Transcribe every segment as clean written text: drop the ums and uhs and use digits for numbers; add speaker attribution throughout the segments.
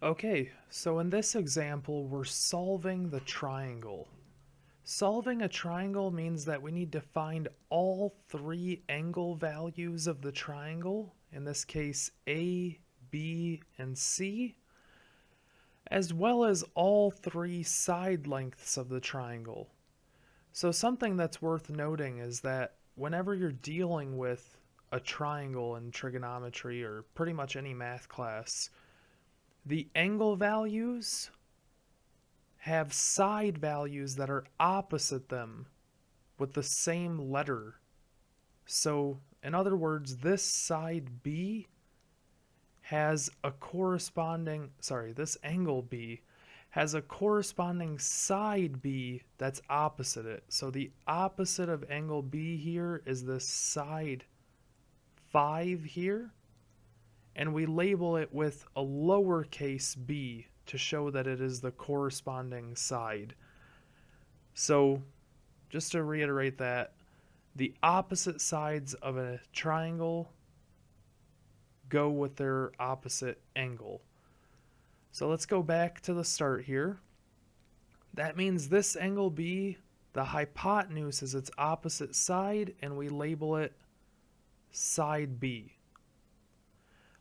Speaker 1: Okay, so in this example, we're solving the triangle. Solving a triangle means that we need to find all three angle values of the triangle, in this case A, B, and C, as well as all three side lengths of the triangle. So something that's worth noting is that whenever you're dealing with a triangle in trigonometry or pretty much any math class, the angle values have side values that are opposite them with the same letter. So, in other words, this side B has a corresponding, this angle B has a corresponding side B that's opposite it. So the opposite of angle B here is this side 5 here, and we label it with a lowercase b to show that it is the corresponding side. So, just to reiterate that, the opposite sides of a triangle go with their opposite angle. So let's go back to the start here. That means this angle B, the hypotenuse is its opposite side, and we label it side B.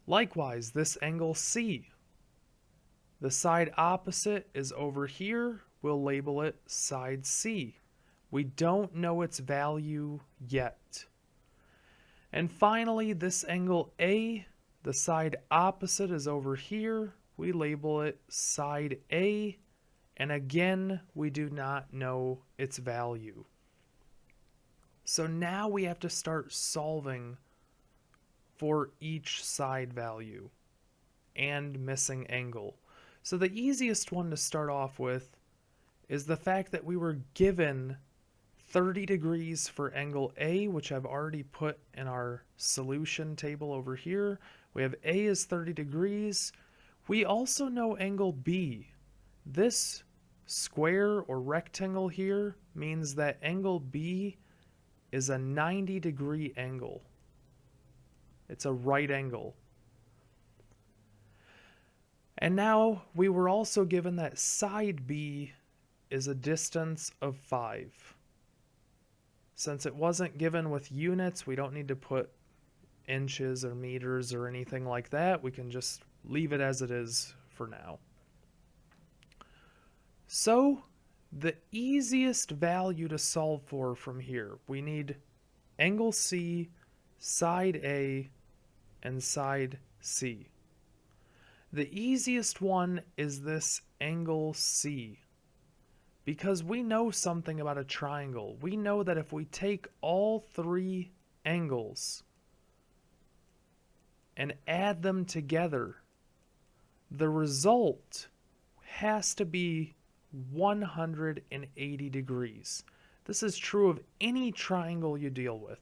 Speaker 1: Likewise, this angle C, the side opposite is over here, we'll label it side C. We don't know its value yet. And finally, this angle A, the side opposite is over here, we label it side A, and again, we do not know its value. So now we have to start solving for each side value and missing angle. So the easiest one to start off with is the fact that we were given 30 degrees for angle A, which I've already put in our solution table over here. We have A is 30 degrees. We also know angle B. This square or rectangle here means that angle B is a 90-degree angle. It's a right angle. And now we were also given that side B is a distance of 5. Since it wasn't given with units, we don't need to put inches or meters or anything like that. We can just leave it as it is for now. So, the easiest value to solve for from here, we need angle C, side A, and side C. The easiest one is this angle C, because we know something about a triangle. We know that if we take all three angles and add them together, the result has to be 180 degrees. This is true of any triangle you deal with.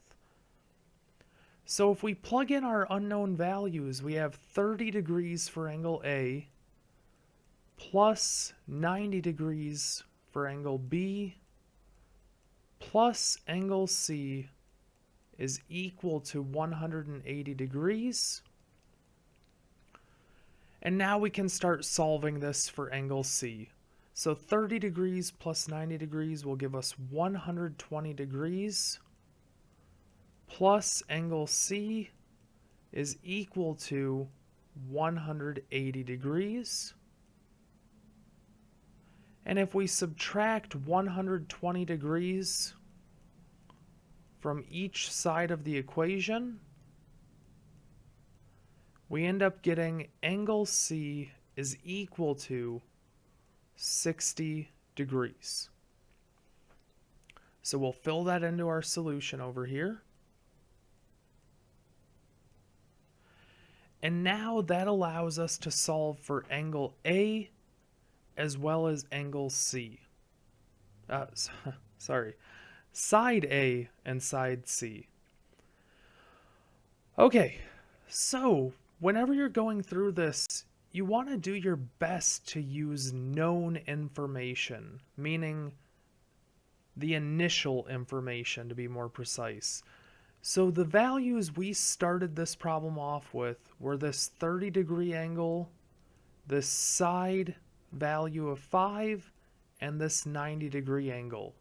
Speaker 1: So if we plug in our unknown values, we have 30 degrees for angle A, plus 90 degrees for angle B, plus angle C is equal to 180 degrees. And now we can start solving this for angle C. So 30 degrees plus 90 degrees will give us 120 degrees, plus angle C is equal to 180 degrees. And if we subtract 120 degrees from each side of the equation, we end up getting angle C is equal to 60 degrees. So we'll fill that into our solution over here. And now that allows us to solve for angle A as well as angle C. Side A and side C. Okay, so whenever you're going through this, you want to do your best to use known information, meaning the initial information to be more precise. So the values we started this problem off with were this 30-degree angle, this side value of 5, and this 90-degree angle.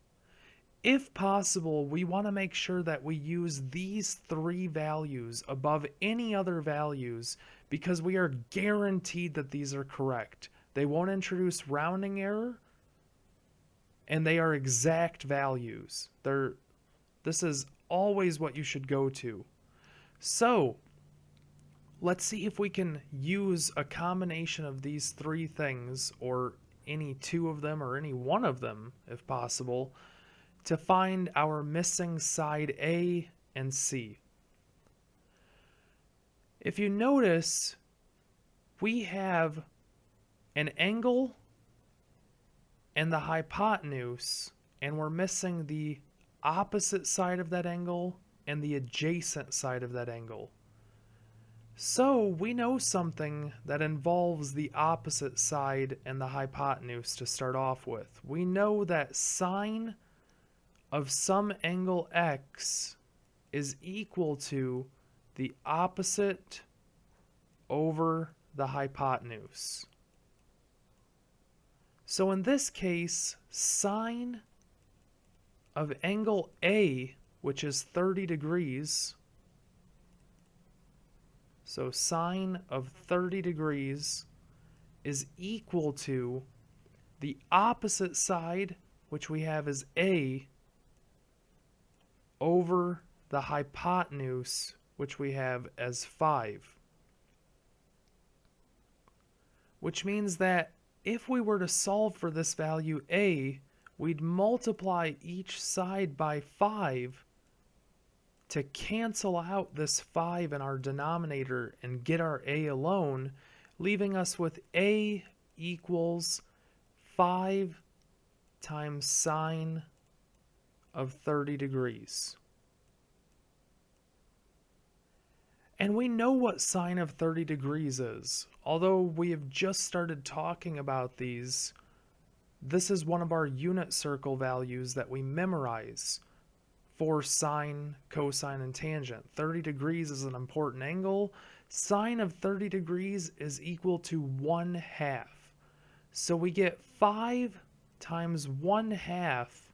Speaker 1: If possible, we want to make sure that we use these three values above any other values because we are guaranteed that these are correct. They won't introduce rounding error, and they are exact values. This is always what you should go to. So, let's see if we can use a combination of these three things, or any two of them, or any one of them, if possible, to find our missing side A and C. If you notice, we have an angle and the hypotenuse, and we're missing the opposite side of that angle and the adjacent side of that angle. So we know something that involves the opposite side and the hypotenuse to start off with. We know that sine of some angle x is equal to the opposite over the hypotenuse. So in this case, sine of angle A, which is 30 degrees, so sine of 30 degrees is equal to the opposite side, which we have as A, over the hypotenuse, which we have as 5. Which means that if we were to solve for this value A, we'd multiply each side by 5 to cancel out this 5 in our denominator and get our A alone, leaving us with A equals 5 times sine of 30 degrees. And we know what sine of 30 degrees is. Although we have just started talking about these, this is one of our unit circle values that we memorize for sine, cosine, and tangent. 30 degrees is an important angle. Sine of 30 degrees is equal to 1/2. So we get 5 times 1/2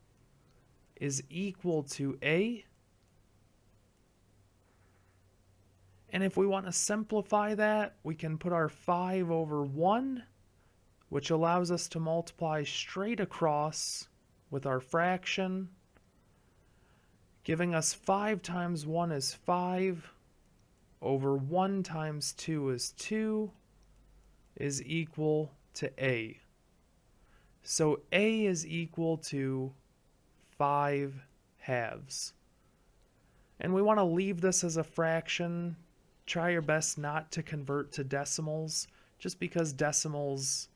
Speaker 1: is equal to A. And if we want to simplify that, we can put our 5 over 1, which allows us to multiply straight across with our fraction, giving us 5 times 1 is 5, over 1 times 2 is 2, is equal to A. So A is equal to 5/2. And we want to leave this as a fraction. Try your best not to convert to decimals, just because decimals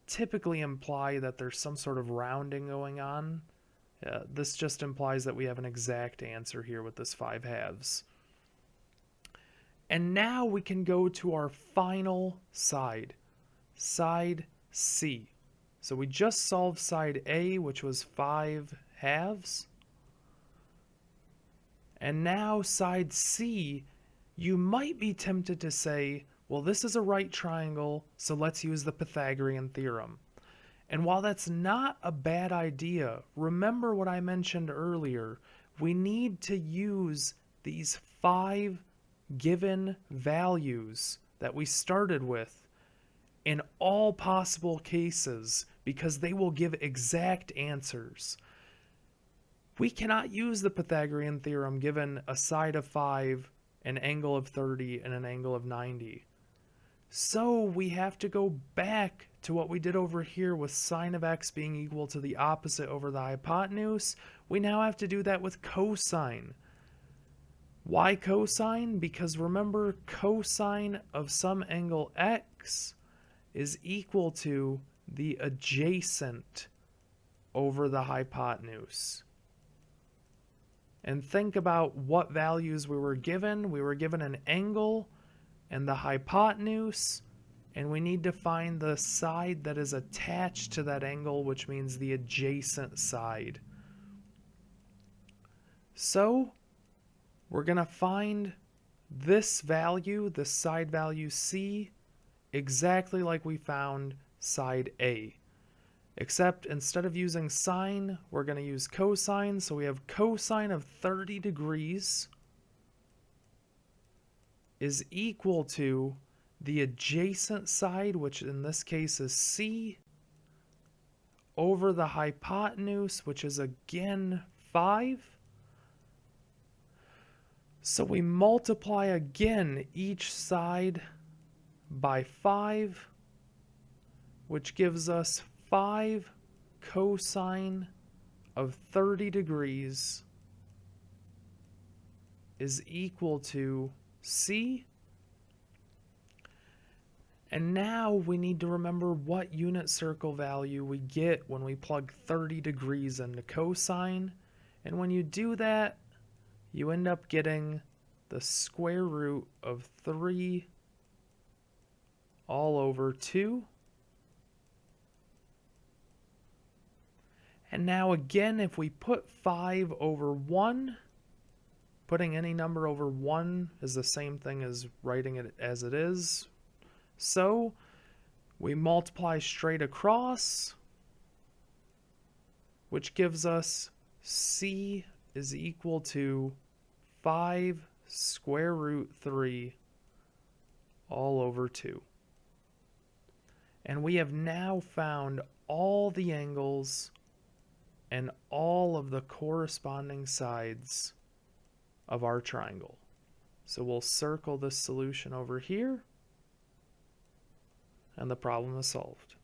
Speaker 1: typically imply that there's some sort of rounding going on. This just implies that we have an exact answer here with this 5/2. And now we can go to our final side, side C. So we just solved side A, which was 5/2. And now side C, you might be tempted to say, well, this is a right triangle, so let's use the Pythagorean theorem. And while that's not a bad idea, remember what I mentioned earlier. We need to use these 5 given values that we started with in all possible cases because they will give exact answers. We cannot use the Pythagorean theorem given a side of 5, an angle of 30, and an angle of 90. So we have to go back to what we did over here with sine of x being equal to the opposite over the hypotenuse. We now have to do that with cosine. Why cosine? Because remember, cosine of some angle x is equal to the adjacent over the hypotenuse. And think about what values we were given. We were given an angle and the hypotenuse, and we need to find the side that is attached to that angle, which means the adjacent side. So we're going to find this value, the side value C, exactly like we found side A. Except instead of using sine, we're going to use cosine. So we have cosine of 30 degrees is equal to the adjacent side, which in this case is C, over the hypotenuse, which is again 5. So we multiply again each side by 5, which gives us 5 cosine of 30 degrees is equal to C. And now we need to remember what unit circle value we get when we plug 30 degrees into cosine. And when you do that, you end up getting the square root of 3 all over 2. And now again, if we put 5 over 1, putting any number over 1 is the same thing as writing it as it is. So we multiply straight across, which gives us C is equal to 5 square root 3 all over 2. And we have now found all the angles and all of the corresponding sides of our triangle. So we'll circle this solution over here, and the problem is solved.